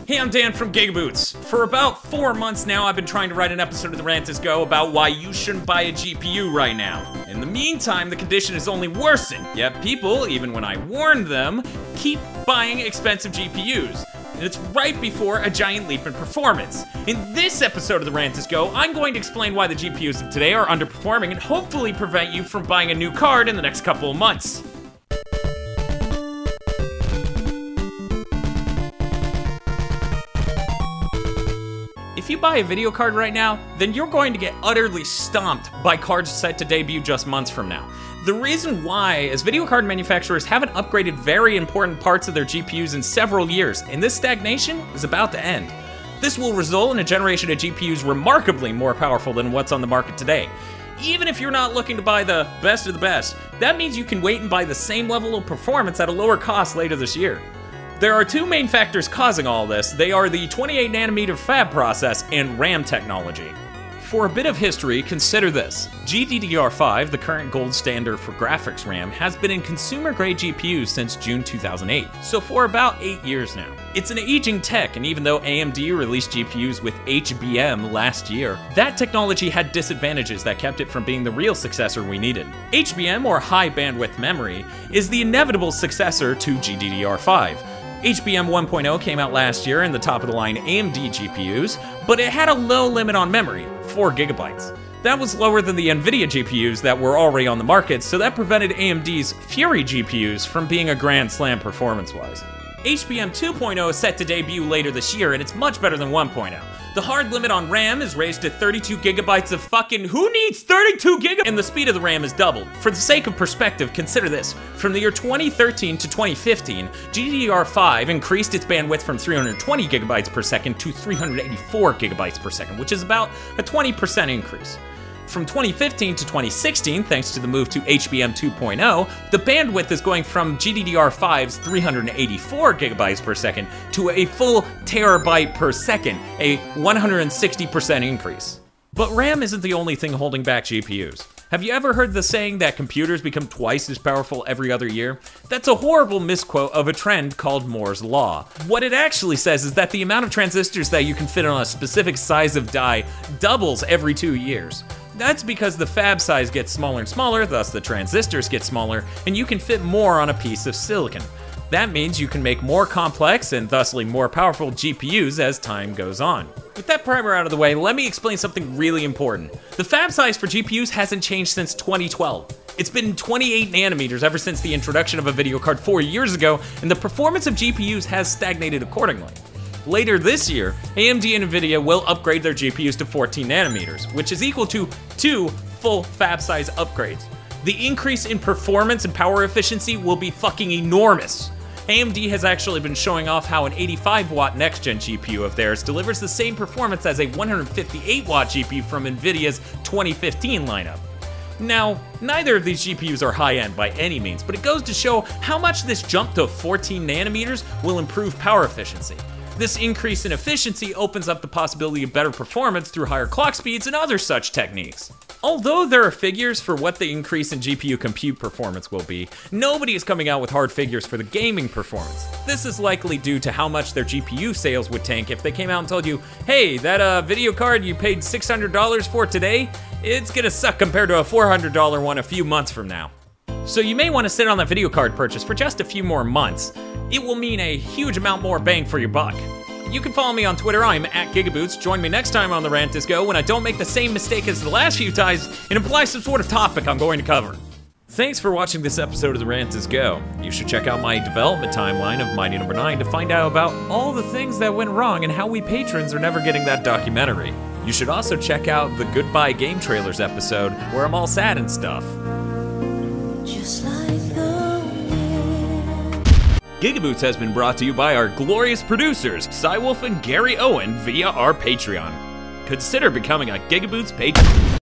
Hey, I'm Dan from GigaBoots. For about 4 months now, I've been trying to write an episode of the Rant is Go about why you shouldn't buy a GPU right now. In the meantime, the condition has only worsened, yet people, even when I warned them, keep buying expensive GPUs. And it's right before a giant leap in performance. In this episode of the Rant is Go, I'm going to explain why the GPUs of today are underperforming and hopefully prevent you from buying a new card in the next couple of months. If you buy a video card right now, then you're going to get utterly stomped by cards set to debut just months from now. The reason why is video card manufacturers haven't upgraded very important parts of their GPUs in several years, and this stagnation is about to end. This will result in a generation of GPUs remarkably more powerful than what's on the market today. Even if you're not looking to buy the best of the best, that means you can wait and buy the same level of performance at a lower cost later this year. There are two main factors causing all this. They are the 28nm fab process and RAM technology. For a bit of history, consider this. GDDR5, the current gold standard for graphics RAM, has been in consumer-grade GPUs since June 2008, so for about 8 years now. It's an aging tech, and even though AMD released GPUs with HBM last year, that technology had disadvantages that kept it from being the real successor we needed. HBM, or high bandwidth memory, is the inevitable successor to GDDR5. HBM 1.0 came out last year in the top-of-the-line AMD GPUs, but it had a low limit on memory, 4 GB. That was lower than the NVIDIA GPUs that were already on the market, so that prevented AMD's Fury GPUs from being a grand slam performance-wise. HBM 2.0 is set to debut later this year, and it's much better than 1.0. The hard limit on RAM is raised to 32 GB of fucking— who needs 32 GB? And the speed of the RAM is doubled. For the sake of perspective, consider this. From the year 2013 to 2015, GDDR5 increased its bandwidth from 320 GB per second to 384 GB per second, which is about a 20% increase. From 2015 to 2016, thanks to the move to HBM 2.0, the bandwidth is going from GDDR5's 384 GB per second to a full terabyte per second, a 160% increase. But RAM isn't the only thing holding back GPUs. Have you ever heard the saying that computers become twice as powerful every other year? That's a horrible misquote of a trend called Moore's Law. What it actually says is that the amount of transistors that you can fit on a specific size of die doubles every 2 years. That's because the fab size gets smaller and smaller, thus the transistors get smaller, and you can fit more on a piece of silicon. That means you can make more complex and thusly more powerful GPUs as time goes on. With that primer out of the way, let me explain something really important. The fab size for GPUs hasn't changed since 2012. It's been 28 nanometers ever since the introduction of a video card 4 years ago, and the performance of GPUs has stagnated accordingly. Later this year, AMD and NVIDIA will upgrade their GPUs to 14 nanometers, which is equal to 2 full fab size upgrades. The increase in performance and power efficiency will be fucking enormous. AMD has actually been showing off how an 85-watt next-gen GPU of theirs delivers the same performance as a 158-watt GPU from NVIDIA's 2015 lineup. Now, neither of these GPUs are high-end by any means, but it goes to show how much this jump to 14 nanometers will improve power efficiency. This increase in efficiency opens up the possibility of better performance through higher clock speeds and other such techniques. Although there are figures for what the increase in GPU compute performance will be, nobody is coming out with hard figures for the gaming performance. This is likely due to how much their GPU sales would tank if they came out and told you, hey, that video card you paid $600 for today, it's gonna suck compared to a $400 one a few months from now. So you may want to sit on that video card purchase for just a few more months. It will mean a huge amount more bang for your buck. You can follow me on Twitter, I'm at GigaBoots. Join me next time on the Rant is Go when I don't make the same mistake as the last few times and imply some sort of topic I'm going to cover. Thanks for watching this episode of the Rant is Go. You should check out my development timeline of Mighty No. 9 to find out about all the things that went wrong and how we patrons are never getting that documentary. You should also check out the Goodbye Game Trailers episode where I'm all sad and stuff. Just like the wind. GigaBoots has been brought to you by our glorious producers, Cywolf and Gary Owen, via our Patreon. Consider becoming a GigaBoots patron.